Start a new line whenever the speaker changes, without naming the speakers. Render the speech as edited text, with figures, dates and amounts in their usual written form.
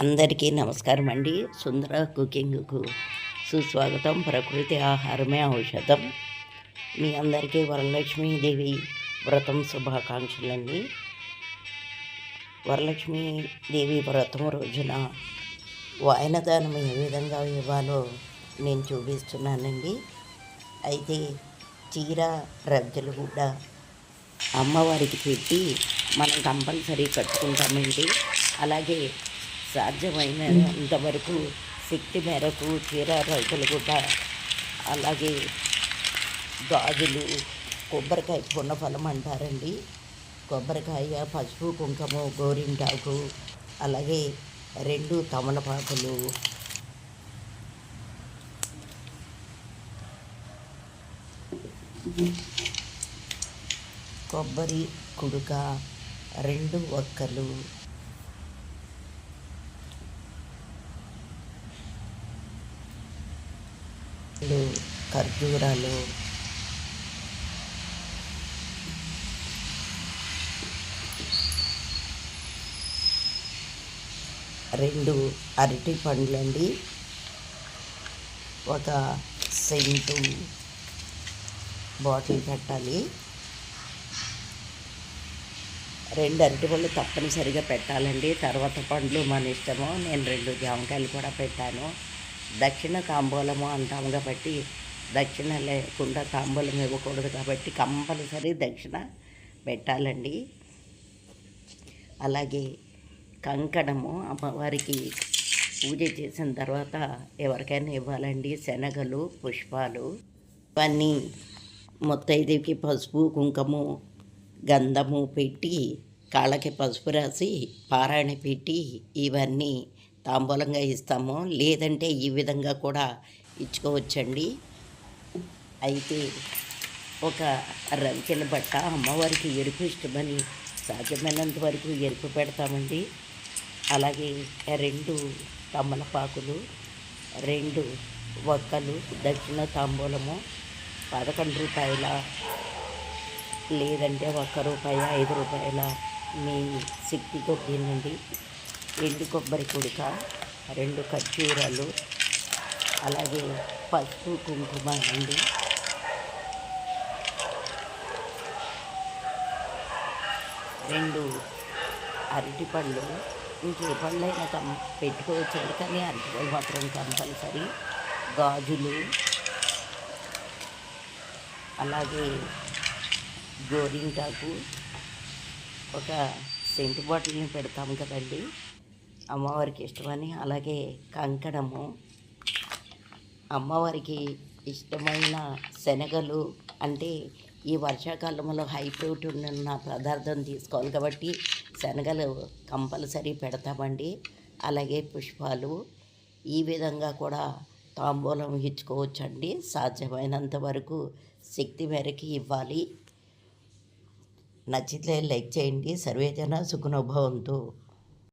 అందరికీ నమస్కారం అండి. సుందర కుకింగ్కు సుస్వాగతం. ప్రకృతి ఆహారమే ఔషధం. మీ అందరికీ వరలక్ష్మీదేవి వ్రతం శుభాకాంక్షలండి. వరలక్ష్మీదేవి వ్రతం రోజున వాయనదానం ఏ విధంగా ఇవ్వాలో నేను చూపిస్తున్నానండి. అయితే చీర రజ్జలు కూడా అమ్మవారికి పెట్టి మనం కంపల్సరీ కట్టుకుంటామండి. అలాగే సాధ్యమైనంతవరకు శక్తి మేరకు చీర రైతులు కూడా, అలాగే గాజులు, కొబ్బరికాయ పున్నఫలం అంటారండి, కొబ్బరికాయ, పసుపు కుంకుమ, గోరింటాకు, అలాగే 2 తమలపాకులు, కొబ్బరి కుడుక, 2 ఒక్కలు, ఖర్జూరాలు, 2 అరటి పండ్లండి, ఒక సెంటు బాటిల్ పెట్టాలి. 2 అరటిపళ్ళు తప్పనిసరిగా పెట్టాలండి. తర్వాత పండ్లు మన ఇష్టము. నేను 2 జామకాయలు కూడా పెట్టాను. దక్షిణ తాంబూలము అంటాము కాబట్టి దక్షిణ లేకుండా తాంబూలం ఇవ్వకూడదు కాబట్టి కంపల్సరీ దక్షిణ పెట్టాలండి. అలాగే కంకణము అమ్మవారికి పూజ చేసిన తర్వాత ఎవరికైనా ఇవ్వాలండి. శనగలు, పుష్పాలు ఇవన్నీ ముత్తైదుకి పసుపు కుంకుమ గంధము పెట్టి, కాళ్ళకి పసుపు రాసి, పారాయణ పెట్టి ఇవన్నీ తాంబూలంగా ఇస్తాము. లేదంటే ఈ విధంగా కూడా ఇచ్చుకోవచ్చండి. అయితే ఒక రంకెల బట్ట అమ్మవారికి ఎరుపు ఇష్టమని సాధ్యమైనంత వరకు ఎరుపు పెడతామండి. అలాగే 2 తమలపాకులు, 2 ఒక్కలు, దక్షిణ తాంబూలము 11 రూపాయల, లేదంటే ₹1, 5 రూపాయల, మీ శక్తితో తినండి. 2 కొబ్బరి కుడుక, 2 ఖర్జూరాలు, అలాగే పసుపు కుంకుమ అండి, 2 అరటిపళ్ళు. ఇంకే పళ్ళైనా పెట్టుకోవచ్చండి, కానీ అరటిపళ్ళు మాత్రం కంపల్సరీ. గాజులు, అలాగే గోరింటాకు, ఒక సెంటు బాటిల్ని పెడతాము కదండి అమ్మవారికి ఇష్టమని. అలాగే కంకణము, అమ్మవారికి ఇష్టమైన శనగలు, అంటే ఈ వర్షాకాలంలో హై ప్రోటీన్ ఉన్న పదార్థం తీసుకోవాలి కాబట్టి శనగలు కంపల్సరీ పెడతామండి. అలాగే పుష్పాలు. ఈ విధంగా కూడా తాంబూలం ఇచ్చుకోవచ్చండి. సాధ్యమైనంత వరకు శక్తి మేరకు ఇవ్వాలి. నచ్చితే లైక్ చేయండి. సర్వేజన సుఖినో భవంతు.